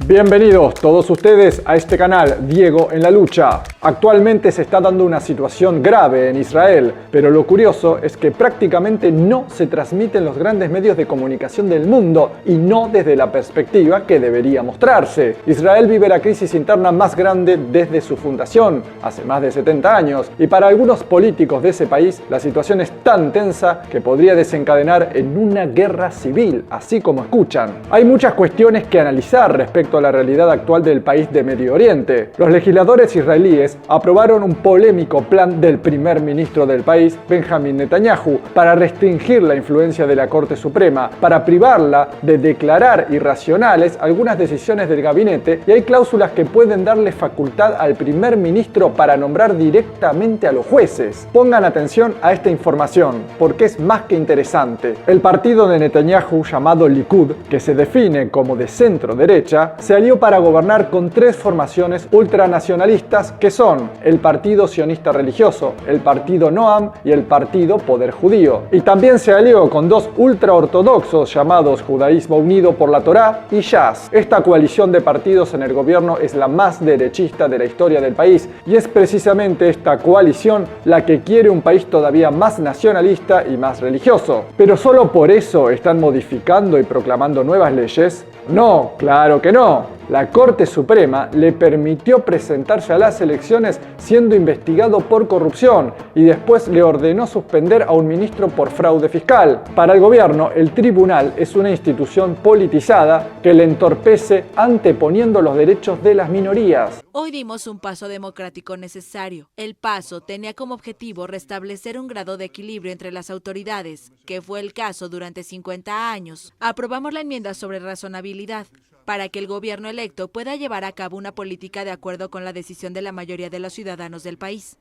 Bienvenidos todos ustedes a este canal Diego en la Lucha. Actualmente se está dando una situación grave en Israel, pero lo curioso es que prácticamente no se transmite en los grandes medios de comunicación del mundo y no desde la perspectiva que debería mostrarse. Israel vive la crisis interna más grande desde su fundación, hace más de 70 años, y para algunos políticos de ese país la situación es tan tensa que podría desencadenar en una guerra civil, así como escuchan. Hay muchas cuestiones que analizar respecto a la realidad actual del país de Medio Oriente. Los legisladores israelíes aprobaron un polémico plan del primer ministro del país, Benjamin Netanyahu, para restringir la influencia de la Corte Suprema, para privarla de declarar irracionales algunas decisiones del gabinete, y hay cláusulas que pueden darle facultad al primer ministro para nombrar directamente a los jueces. Pongan atención a esta información, porque es más que interesante. El partido de Netanyahu, llamado Likud, que se define como de centro derecha, se alió para gobernar con tres formaciones ultranacionalistas que son el Partido Sionista Religioso, el Partido Noam y el Partido Poder Judío. Y también se alió con dos ultraortodoxos llamados Judaísmo Unido por la Torá y Shas. Esta coalición de partidos en el gobierno es la más derechista de la historia del país y es precisamente esta coalición la que quiere un país todavía más nacionalista y más religioso. ¿Pero solo por eso están modificando y proclamando nuevas leyes? No, claro que no. La Corte Suprema le permitió presentarse a las elecciones siendo investigado por corrupción y después le ordenó suspender a un ministro por fraude fiscal. Para el gobierno, el tribunal es una institución politizada que le entorpece anteponiendo los derechos de las minorías. Hoy dimos un paso democrático necesario. El paso tenía como objetivo restablecer un grado de equilibrio entre las autoridades, que fue el caso durante 50 años. Aprobamos la enmienda sobre razonabilidad, para que el gobierno electo pueda llevar a cabo una política de acuerdo con la decisión de la mayoría de los ciudadanos del país.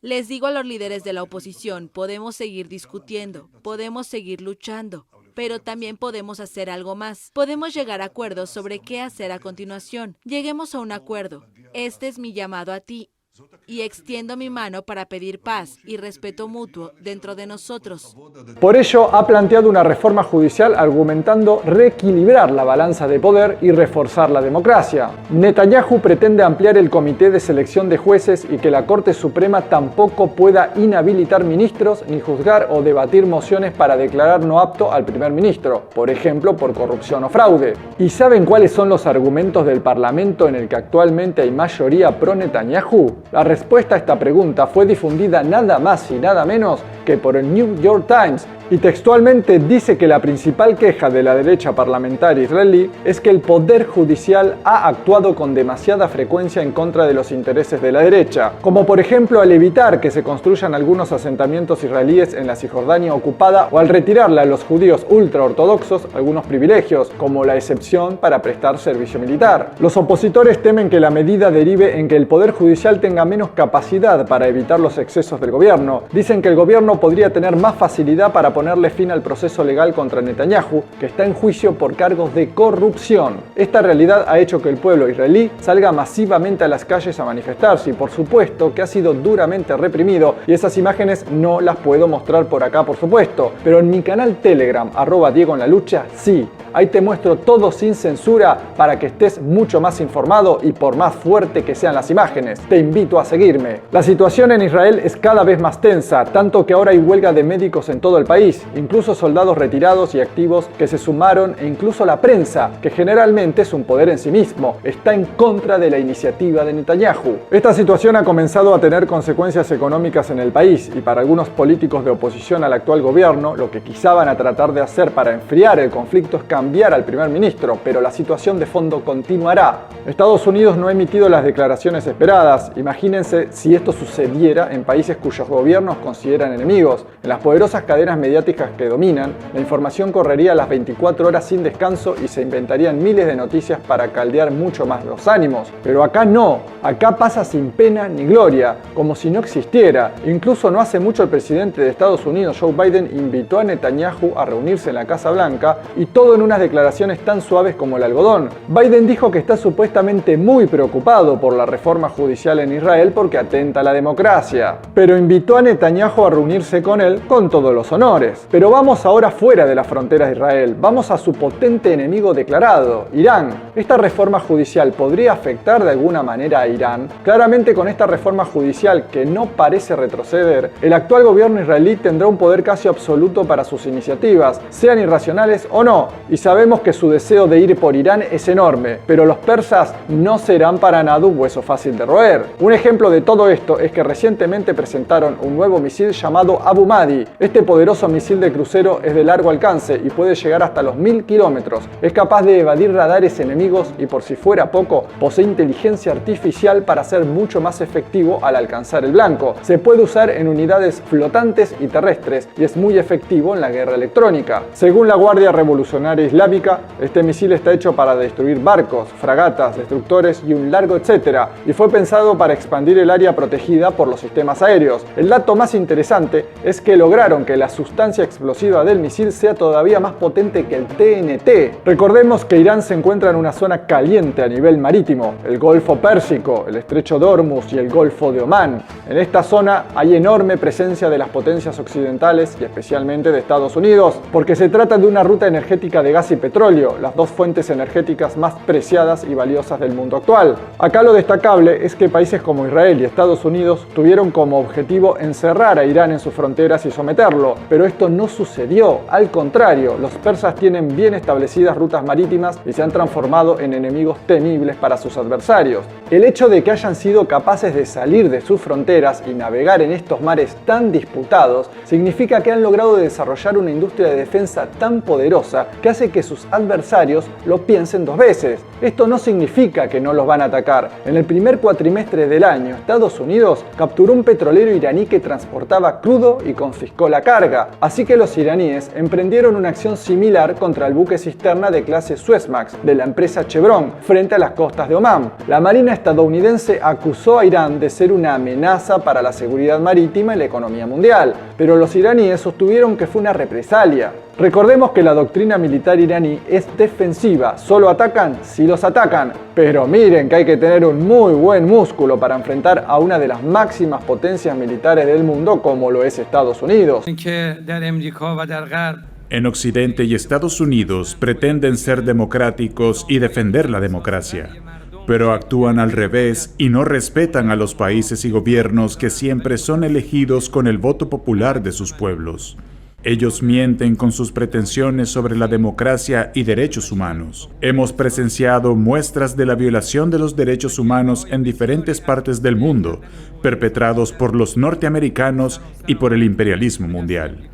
Les digo a los líderes de la oposición, podemos seguir discutiendo, podemos seguir luchando, pero también podemos hacer algo más. Podemos llegar a acuerdos sobre qué hacer a continuación. Lleguemos a un acuerdo. Este es mi llamado a ti. Y extiendo mi mano para pedir paz y respeto mutuo dentro de nosotros. Por ello, ha planteado una reforma judicial argumentando reequilibrar la balanza de poder y reforzar la democracia. Netanyahu pretende ampliar el comité de selección de jueces y que la Corte Suprema tampoco pueda inhabilitar ministros ni juzgar o debatir mociones para declarar no apto al primer ministro, por ejemplo por corrupción o fraude. ¿Y saben cuáles son los argumentos del Parlamento en el que actualmente hay mayoría pro Netanyahu? La respuesta a esta pregunta fue difundida nada más y nada menos que por el New York Times y textualmente dice que la principal queja de la derecha parlamentaria israelí es que el poder judicial ha actuado con demasiada frecuencia en contra de los intereses de la derecha, como por ejemplo al evitar que se construyan algunos asentamientos israelíes en la Cisjordania ocupada o al retirarle a los judíos ultraortodoxos algunos privilegios, como la excepción para prestar servicio militar. Los opositores temen que la medida derive en que el poder judicial tenga menos capacidad para evitar los excesos del gobierno. Dicen que el gobierno podría tener más facilidad para ponerle fin al proceso legal contra Netanyahu, que está en juicio por cargos de corrupción. Esta realidad ha hecho que el pueblo israelí salga masivamente a las calles a manifestarse y por supuesto que ha sido duramente reprimido y esas imágenes no las puedo mostrar por acá por supuesto, pero en mi canal Telegram @Diego en la Lucha sí. Ahí te muestro todo sin censura para que estés mucho más informado y por más fuerte que sean las imágenes. Te invito a seguirme. La situación en Israel es cada vez más tensa, tanto que ahora hay huelga de médicos en todo el país, incluso soldados retirados y activos que se sumaron e incluso la prensa, que generalmente es un poder en sí mismo, está en contra de la iniciativa de Netanyahu. Esta situación ha comenzado a tener consecuencias económicas en el país y para algunos políticos de oposición al actual gobierno, lo que quizá van a tratar de hacer para enfriar el conflicto es cambiar al primer ministro, pero la situación de fondo continuará. Estados Unidos no ha emitido las declaraciones esperadas. Imagínense si esto sucediera en países cuyos gobiernos consideran enemigos. En las poderosas cadenas mediáticas que dominan, la información correría a las 24 horas sin descanso y se inventarían miles de noticias para caldear mucho más los ánimos. Pero acá no, acá pasa sin pena ni gloria, como si no existiera. Incluso no hace mucho el presidente de Estados Unidos, Joe Biden, invitó a Netanyahu a reunirse en la Casa Blanca y todo en una unas declaraciones tan suaves como el algodón. Biden dijo que está supuestamente muy preocupado por la reforma judicial en Israel porque atenta a la democracia, pero invitó a Netanyahu a reunirse con él con todos los honores. Pero vamos ahora fuera de las fronteras de Israel, vamos a su potente enemigo declarado, Irán. ¿Esta reforma judicial podría afectar de alguna manera a Irán? Claramente, con esta reforma judicial que no parece retroceder, el actual gobierno israelí tendrá un poder casi absoluto para sus iniciativas, sean irracionales o no, y sabemos que su deseo de ir por Irán es enorme, pero los persas no serán para nada un hueso fácil de roer. Un ejemplo de todo esto es que recientemente presentaron un nuevo misil llamado Abu Mahdi. Este poderoso misil de crucero es de largo alcance y puede llegar hasta los 1000 kilómetros. Es capaz de evadir radares enemigos y, por si fuera poco, posee inteligencia artificial para ser mucho más efectivo al alcanzar el blanco. Se puede usar en unidades flotantes y terrestres y es muy efectivo en la guerra electrónica. Según la Guardia Revolucionaria Islámica, este misil está hecho para destruir barcos, fragatas, destructores y un largo etcétera, y fue pensado para expandir el área protegida por los sistemas aéreos. El dato más interesante es que lograron que la sustancia explosiva del misil sea todavía más potente que el TNT. Recordemos que Irán se encuentra en una zona caliente a nivel marítimo, el Golfo Pérsico, el Estrecho de Hormuz y el Golfo de Omán. En esta zona hay enorme presencia de las potencias occidentales y especialmente de Estados Unidos, porque se trata de una ruta energética de gas y petróleo, las dos fuentes energéticas más preciadas y valiosas del mundo actual. Acá lo destacable es que países como Israel y Estados Unidos tuvieron como objetivo encerrar a Irán en sus fronteras y someterlo, pero esto no sucedió. Al contrario, los persas tienen bien establecidas rutas marítimas y se han transformado en enemigos temibles para sus adversarios. El hecho de que hayan sido capaces de salir de sus fronteras y navegar en estos mares tan disputados significa que han logrado desarrollar una industria de defensa tan poderosa que hace que sus adversarios lo piensen dos veces. Esto no significa que no los van a atacar. En el primer cuatrimestre del año, Estados Unidos capturó un petrolero iraní que transportaba crudo y confiscó la carga. Así que los iraníes emprendieron una acción similar contra el buque cisterna de clase Suezmax de la empresa Chevron frente a las costas de Omán. La Marina estadounidense acusó a Irán de ser una amenaza para la seguridad marítima y la economía mundial, pero los iraníes sostuvieron que fue una represalia. Recordemos que la doctrina militar iraní es defensiva, solo atacan si los atacan. Pero miren que hay que tener un muy buen músculo para enfrentar a una de las máximas potencias militares del mundo como lo es Estados Unidos. En Occidente y Estados Unidos pretenden ser democráticos y defender la democracia, pero actúan al revés y no respetan a los países y gobiernos que siempre son elegidos con el voto popular de sus pueblos. Ellos mienten con sus pretensiones sobre la democracia y derechos humanos. Hemos presenciado muestras de la violación de los derechos humanos en diferentes partes del mundo, perpetrados por los norteamericanos y por el imperialismo mundial.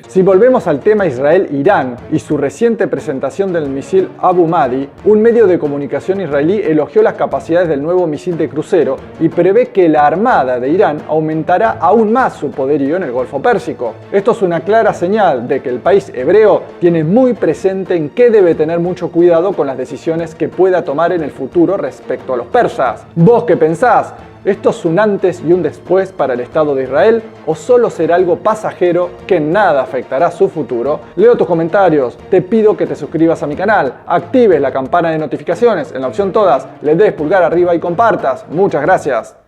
Si volvemos al tema Israel-Irán y su reciente presentación del misil Abu Mahdi, un medio de comunicación israelí elogió las capacidades del nuevo misil de crucero y prevé que la armada de Irán aumentará aún más su poderío en el Golfo Pérsico. Esto es una clara señal de que el país hebreo tiene muy presente en que debe tener mucho cuidado con las decisiones que pueda tomar en el futuro respecto a los persas. ¿Vos qué pensás? ¿Esto es un antes y un después para el Estado de Israel o solo será algo pasajero que nada afectará su futuro? Leo tus comentarios, te pido que te suscribas a mi canal, actives la campana de notificaciones en la opción todas, le des pulgar arriba y compartas. Muchas gracias.